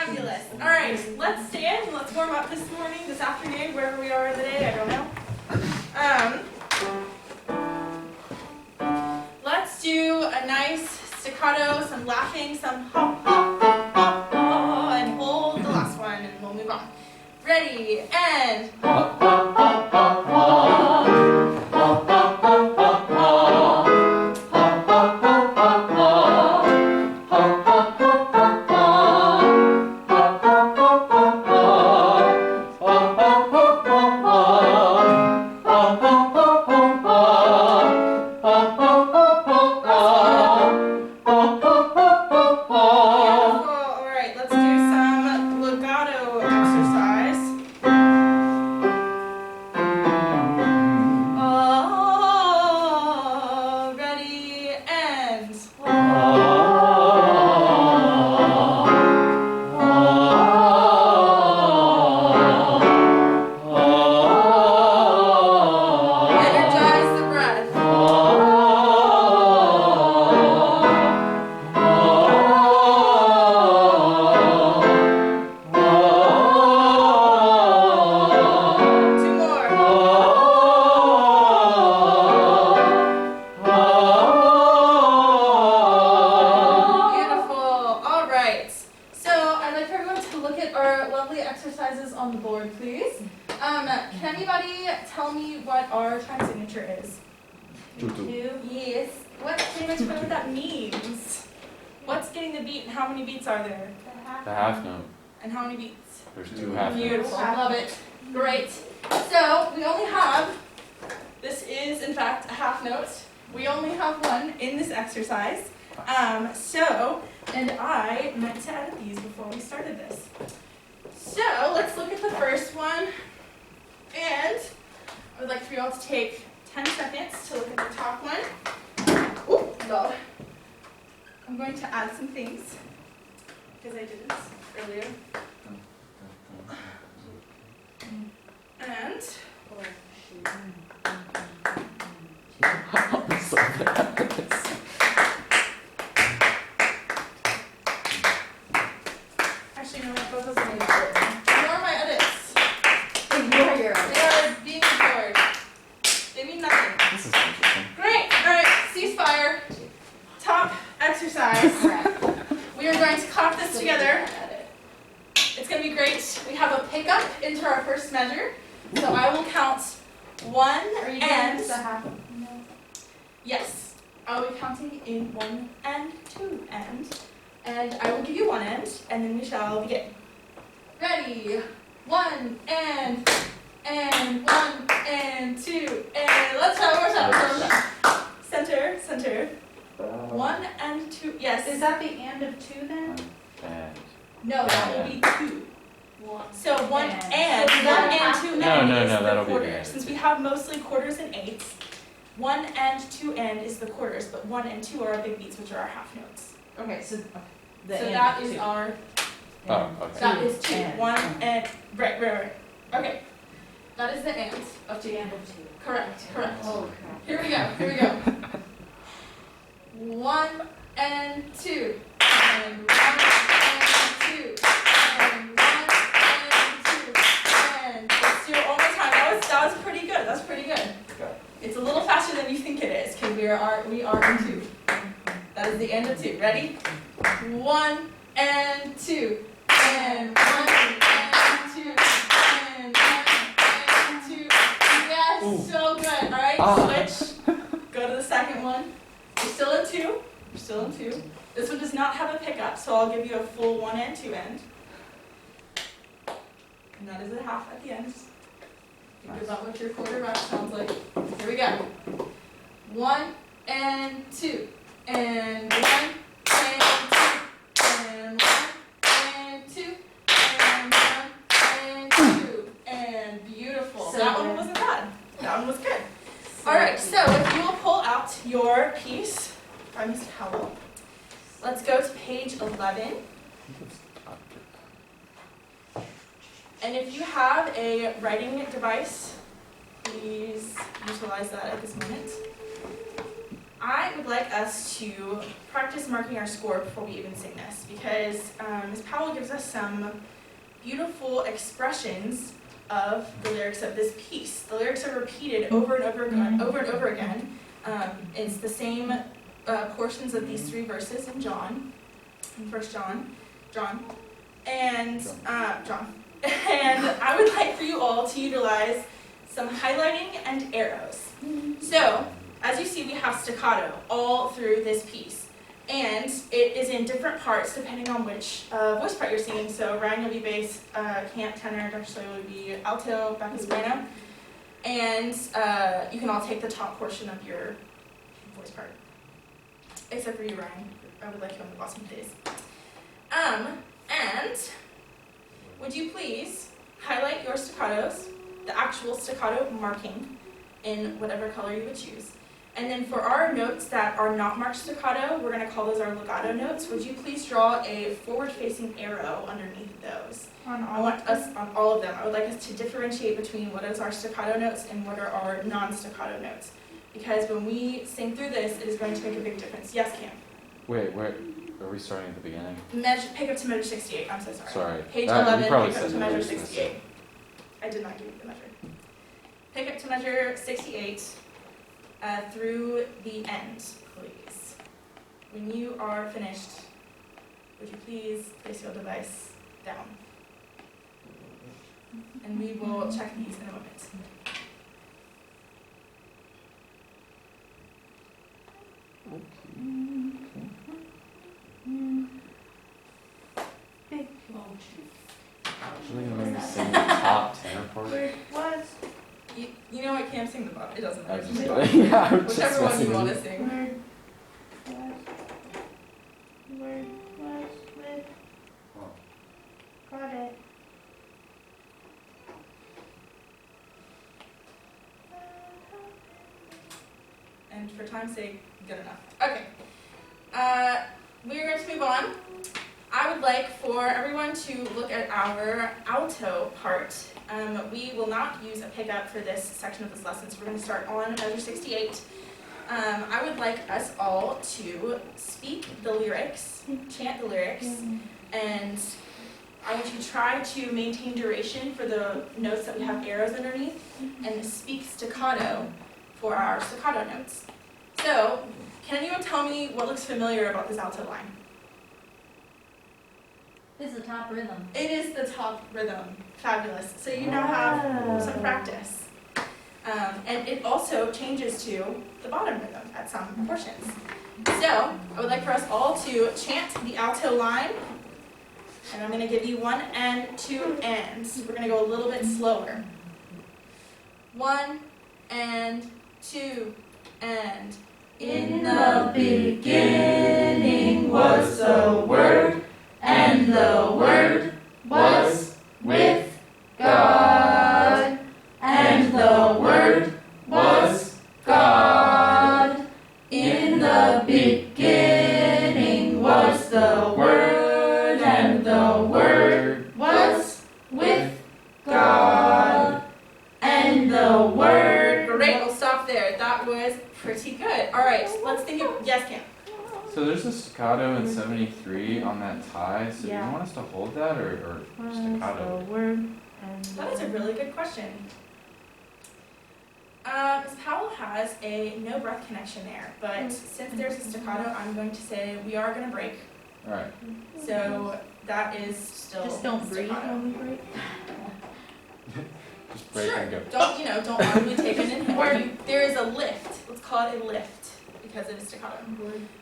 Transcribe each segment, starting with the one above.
Fabulous. All right, let's stand and let's warm up this morning, this afternoon, wherever we are in the day, I don't know. Let's do a nice staccato, some laughing, some ha ha ha ha ha, and hold the last one, and we'll move on. Ready, and ha ha ha ha ha. And I meant to edit these before we started this. So let's look at the first one. And I would like for you all to take 10 seconds to look at the top one. Oh, God. I'm going to add some things because I didn't earlier. And I'm so bad at this. Actually, no, my photos are being recorded. Ignore my edits. Ignore your edits. They are being ignored. They mean nothing. This is interesting. Great. All right. Ceasefire. Top exercise. We are going to clap this together. It's going to be great. We have a pickup into our first measure. So I will count 1 and... Yes. I will be counting in 1 and 2 and I will give you 1 end, and then we shall begin. Ready? 1 and 1 and 2 and let's try one more time. Center, center. 1 and 2. Yes. Is that the and of 2 then? No, that will be 2. So 1 and 2 No, end no, is no, the that'll be the quarter. end. Since we have mostly quarters and eighths, 1 and 2 end is the quarters, but 1 and 2 are our big beats, which are our half notes. Okay, so So that is our. Oh, okay. That is 2. And. 1 and right. Okay. That is the and of 2. and of 2. Correct. Oh, Here we go. 1 and 2 and 1 and 2 and 1 and 2 and let's do it one more time. That was pretty good. That's pretty good. It's a little faster than you think it is because we are in 2. That is the end of 2. Ready? 1 and 2 and 1 and 2 and 1 and 2. Yes, so good. All right, switch. Go to the second one. You're still in 2. This one does not have a pickup, so I'll give you a full 1 and 2 end. And that is a half at the end. Think about what your quarter rush sounds like. Here we go. 1 and 2 and 1 and 2 and 1 and 2 and 1 and 2 and beautiful. So that one wasn't bad. That one was good. All right, so if you will pull out your piece by Mr. Howell, let's go to page 11. And if you have a writing device, please utilize that at this moment. I would like us to practice marking our score before we even sing this, because Ms. Powell gives us some beautiful expressions of the lyrics of this piece. The lyrics are repeated over and over again. It's the same portions of these 3 verses in John, in 1 John, and John. And I would like for you all to utilize some highlighting and arrows. So, as you see, we have staccato all through this piece. And it is in different parts depending on which voice part you're singing. So Ryan will be bass, Camp, tenor, Dr. Sawyer will be alto, back and soprano. And you can all take the top portion of your voice part. Except for you, Ryan. I would like you on the bottom, please. And would you please highlight your staccatos, the actual staccato marking, in whatever color you would choose. And then for our notes that are not marked staccato, we're going to call those our legato notes. Would you please draw a forward-facing arrow underneath those? I want us, on all of them, I would like us to differentiate between what is our staccato notes and what are our non-staccato notes. Because when we sing through this, it is going to make a big difference. Yes, Cam? Wait, where are we starting at the beginning? Pick up to measure 68. I'm so sorry. Sorry. Page You 11, probably pick up said to that. measure 68. I did not give you the measure. Pick up to measure 68 through the end, please. When you are finished, would you please place your device down? And we will check these in a moment. Big Usually when we sing the top tenor part. What? You know what, Cam, sing the bottom. It doesn't I was matter. just yeah, I'm just Whichever one you messing want with to sing. Word, was, with. Got it. And for time's sake, good enough. Okay. We're going to move on. I would like for everyone to look at our alto part. We will not use a pickup for this section of this lesson, so we're going to start on measure 68. I would like us all to speak the lyrics, chant the lyrics, and I want you to try to maintain duration for the notes that we have arrows underneath, and speak staccato for our staccato notes. So, can anyone tell me what looks familiar about this alto line? It's the top rhythm. It is the top rhythm. Fabulous. So you now have some practice. And it also changes to the bottom rhythm at some portions. So, I would like for us all to chant the alto line. And I'm going to give you 1 and 2 ands. We're going to go a little bit slower. 1 and 2 and. In the beginning was the Word, and the Word was with God, and the Word was God. In the beginning was the Word, and the Word was with God, and the Word. Great, we'll stop there. That was pretty good. All right, let's think of, yes, Cam. So there's a staccato in 73 on that tie, so do you want us to hold that or staccato? That is a really good question. Ms. Powell has a no breath connection there, but since there's a staccato, I'm going to say we are going to break. Alright. So that is still Just don't breathe staccato. when we break. Just break Sure. and go. Don't audibly take an inhale. There is a lift. Let's call it a lift because it is staccato.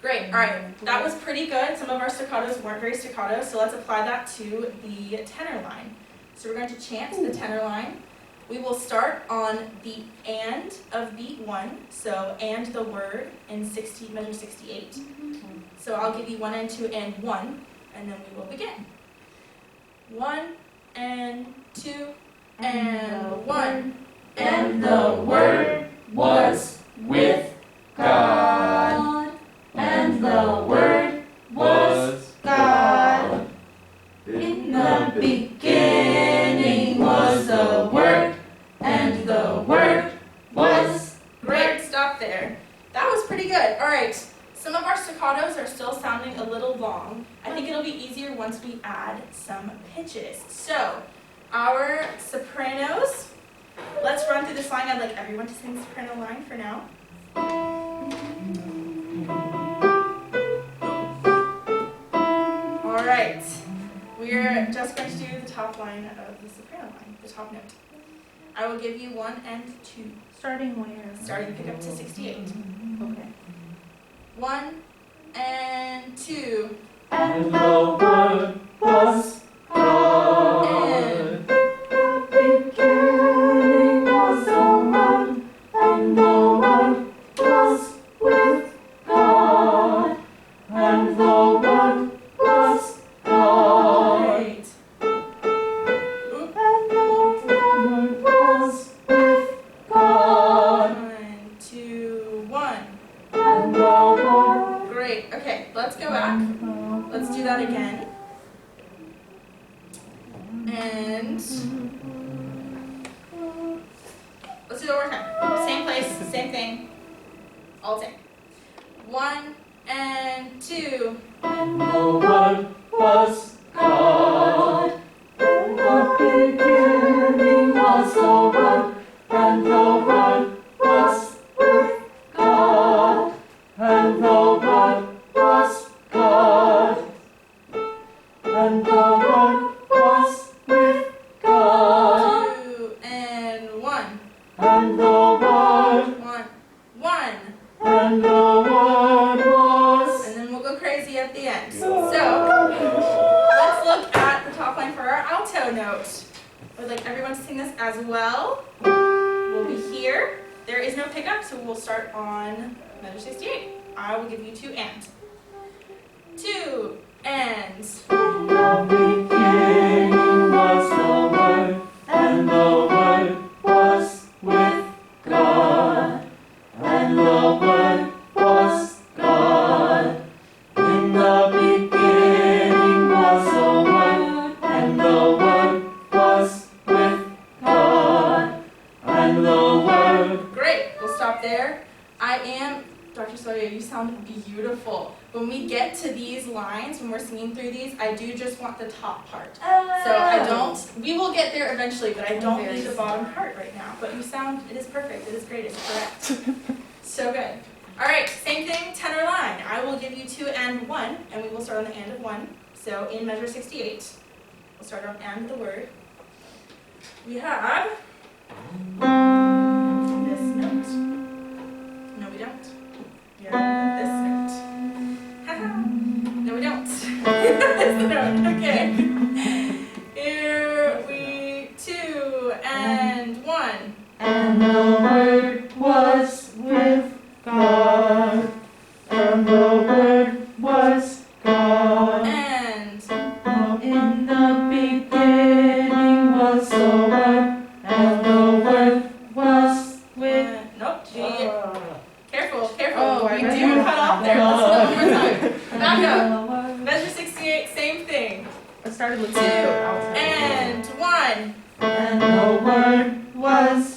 Great. All right. That was pretty good. Some of our staccatos weren't very staccato, so let's apply that to the tenor line. So we're going to chant the tenor line. We will start on the and of beat 1, so and the word in measure 68. So I'll give you 1 and 2 and 1, and then we will begin. 1 and 2 and 1. And the Word was with God, and the Word was God. In the beginning was the Word, and the Word was. Great, stop there. That was pretty good. All Alright, some of our staccatos are still sounding a little long. I think it'll be easier once we add some pitches. So, our sopranos, let's run through this line. I'd like everyone to sing the soprano line for now. Alright, we're just going to do the top line of the soprano line, the top note. I will give you 1 and 2. Starting where? Starting pick up to 68. Okay. 1 and 2. And the word was And beginning was the Word, and the Word was with God, and the Word was God. Great. Oop. And the Word was with God, 1, 2, 1. and the Word. Great. Okay, let's go back. Let's do that again. And let's do it one more time. Same place, same thing. All same. 1 and 2. And the Word was God. In the beginning was the Word, and the Word was with God, and the Word was God, and the Word was with God, 2 and 1. and the Word, 1. 1. and the Word was. And then we'll go crazy at the end. So, let's look at the top line for our alto note. I'd like everyone to sing this as well. We'll be here. There is no pickup, so we'll start on measure 68. I will give you 2 and. 2 and. In the beginning was the Word, and the Word was with God, and the Word was God. In the beginning was the Word, and the Word was with God, and the Word. Great, we'll stop there. I am, Dr. Sawyer, you sound beautiful. When we get to these lines, when we're singing through these, I do just want the top part. So I don't, we will get there eventually, but I don't need the bottom part right now. But you sound, it is perfect, it is great, it's correct. So good. All right, same thing, tenor line. I will give you 2 and 1, and we will start on the and of 1. So in measure 68, we'll start on and the word. We have this note. No, we don't. We have this note. Haha. No, we don't. This note. Okay. Here we 2 and 1. And the Word was with God, and the Word was God. And In the beginning was the Word, and the Word was with. nope. Careful, careful. Oh, I we read do that. cut off there. Let's do it one more time. Back up. Measure 68, same thing. I started with 2 and 1. And the Word was